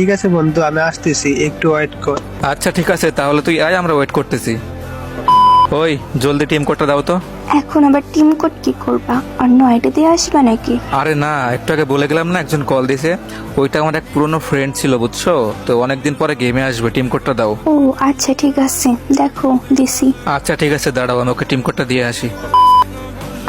ঠিক আছে বন্ধু, আমি আসতেছি, একটু ওয়েট কর। আচ্ছা ঠিক আছে, তাহলে তুই আয়, আমরা ওয়েট করতেছি। ওই জলদি টিম কোডটা দাও তো। এখন আবার টিম কোড কি করবা? অন্য আইডি দিয়ে আসবা নাকি? আরে না, একটু আগে বলে গেলাম না, একজন কল দিছে। ওইটা আমার এক পুরনো ফ্রেন্ড ছিল, বুঝছো তো, অনেকদিন পরে গেমে আসবে, টিম কোডটা দাও। ও আচ্ছা ঠিক আছে, দেখো দিছি। আচ্ছা ঠিক আছে, দাঁড়াও, আমি ওকে টিম কোডটা দিয়ে আসি।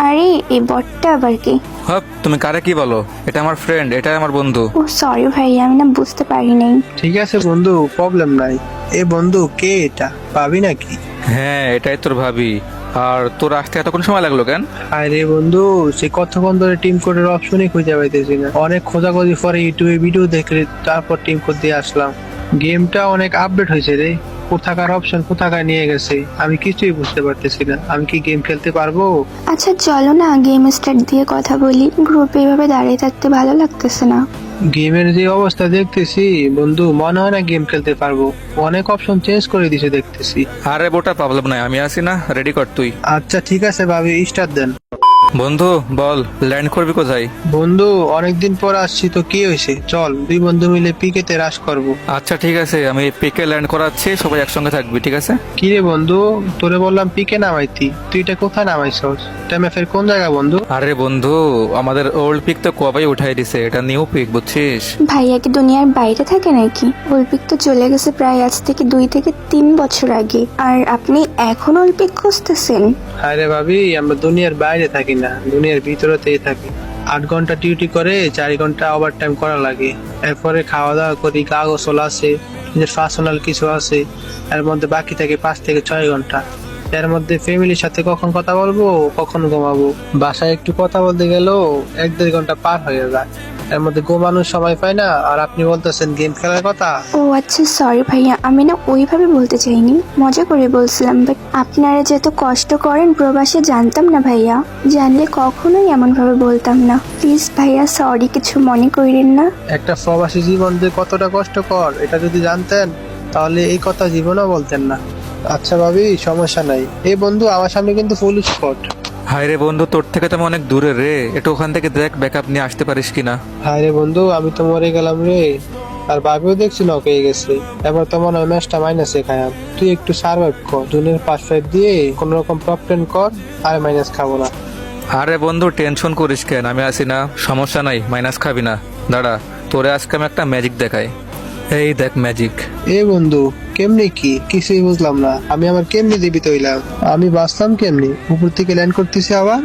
আরে এই বটটা আবার কি? হপ, তুমি কারে কি বলো? এটা আমার ফ্রেন্ড, এটা আমার বন্ধু। ও সরি ভাই, আমি না বুঝতে পারি নাই। ঠিক আছে বন্ধু, প্রবলেম নাই। এ বন্ধু, কে এটা? পাবি নাকি? হ্যাঁ, এটাই তোর ভাবি। আর তোর আসতে এতক্ষণ সময় লাগলো কেন? আরে বন্ধু, সে কতক্ষণ ধরে টিম কোডের অপশনই খুঁজে পাইতেছি না। অনেক খোঁজাখুঁজি পরে ইউটিউবে ভিডিও দেখলে তারপর টিম কোড দিয়ে আসলাম। গেমটা অনেক আপডেট হয়েছে রে। কোথাকার অপশন কোথাকার নিয়ে গেছে আমি কিছুই বুঝতে পারতেছি না। আমি কি গেম খেলতে পারবো? আচ্ছা চলো না গেম স্টার্ট দিয়ে কথা বলি, গ্রুপে এভাবে দাঁড়িয়ে থাকতে ভালো লাগতেছে না। গেমের যে অবস্থা দেখতেছি বন্ধু, মনে হয় না গেম খেলতে পারবো। অনেক অপশন চেঞ্জ করে দিছে দেখতেছি। আরে বোটা, প্রবলেম নাই, আমি আছি না, রেডি কর তুই। আচ্ছা ঠিক আছে ভাবি, স্টার্ট দেন। বন্ধু বল, ল্যান্ড করবি কোথায়? বন্ধু, অনেকদিন পর আসছি তো, কি হয়েছে? চল দুই বন্ধু মিলে পিকেতে রাশ করব। আচ্ছা ঠিক আছে, আমি পিকে ল্যান্ড করাচ্ছি, সবাই একসঙ্গে থাকবি, ঠিক আছে? কি রে বন্ধু, তোরে বললাম পিকে নামাইতি, তুই এটা কোথায় নামাইছস? এটা ম্যাপের কোন জায়গা বন্ধু? আরে বন্ধু, আমাদের ওল্ড পিক তো কবেই উঠাই দিছে, এটা নিউ পিক, বুঝছিস? ভাইয়া কি দুনিয়ার বাইরে থাকে নাকি? অলিম্পিক তো চলে গেছে প্রায় আজ থেকে 2 থেকে 3 বছর আগে, আর আপনি এখন অলিম্পিক খুঁজতেছেন? আরে ভাবি, আমরা দুনিয়ার বাইরে থাকি না, দুনিয়ার ভিতরতেই থাকি। 8 ঘন্টা ডিউটি করে 4 ঘন্টা ওভার টাইম করা লাগে। এরপরে খাওয়া দাওয়া করি, গা গোসল আছে, নিজের পার্সোনাল কিছু আছে। এর মধ্যে বাকি থাকে 5 থেকে 6 ঘন্টা। এর মধ্যে ফ্যামিলির সাথে কখন কথা বলবো, কখন ঘুমাবো, বাসায় একটু কথা বলতে গেলেও 1-1.5 ঘন্টা পার হয়ে যায়। এর মধ্যে ঘুমানোর সময় পাই না, আর আপনি বলতেছেন গেম খেলার কথা। ও আচ্ছা সরি ভাইয়া, আমি না ওইভাবে বলতে চাইনি, মজা করে বলছিলাম। বাট আপনারা যে এত কষ্ট করেন প্রবাসে জানতাম না ভাইয়া, জানলে কখনোই এমন ভাবে বলতাম না। প্লিজ ভাইয়া সরি, কিছু মনে করেন না। একটা প্রবাসী জীবন যে কতটা কষ্টকর এটা যদি জানতেন, তাহলে এই কথা জীবনেও বলতেন না। আচ্ছা ভাবি, সমস্যা নাই। এই বন্ধু, আমার সামনে কিন্তু ফুল স্পট। হায় রে বন্ধু, তোর থেকে তো আমি অনেক দূরে রে, একটু ওখান থেকে দেখ ব্যাকআপ নিয়ে আসতে পারিস কিনা। হায় রে বন্ধু, আমি তো মরে গেলাম রে। আর ভাবিও দেখছি নক হয়ে গেছে। এবার তো মনে হয় ম্যাচটা মাইনাসে খায়াম। তুই একটু সার্ভাইভ কর, জুনের 5-5 দিয়ে কোন রকম টপ 10 কর, আর মাইনাস খাবো না। আরে বন্ধু, টেনশন করিস কেন, আমি আছি না, সমস্যা নাই, মাইনাস খাবি না। দাঁড়া, তোরে আজকে আমি একটা ম্যাজিক দেখাই। এই দেখ ম্যাজিক। এ বন্ধু, কেমনি কি কিছুই বুঝলাম না। আমি আমার কেমনি জীবিত হইলাম? আমি বাঁচলাম কেমনি? উপর থেকে ল্যান্ড করতেছি আবার।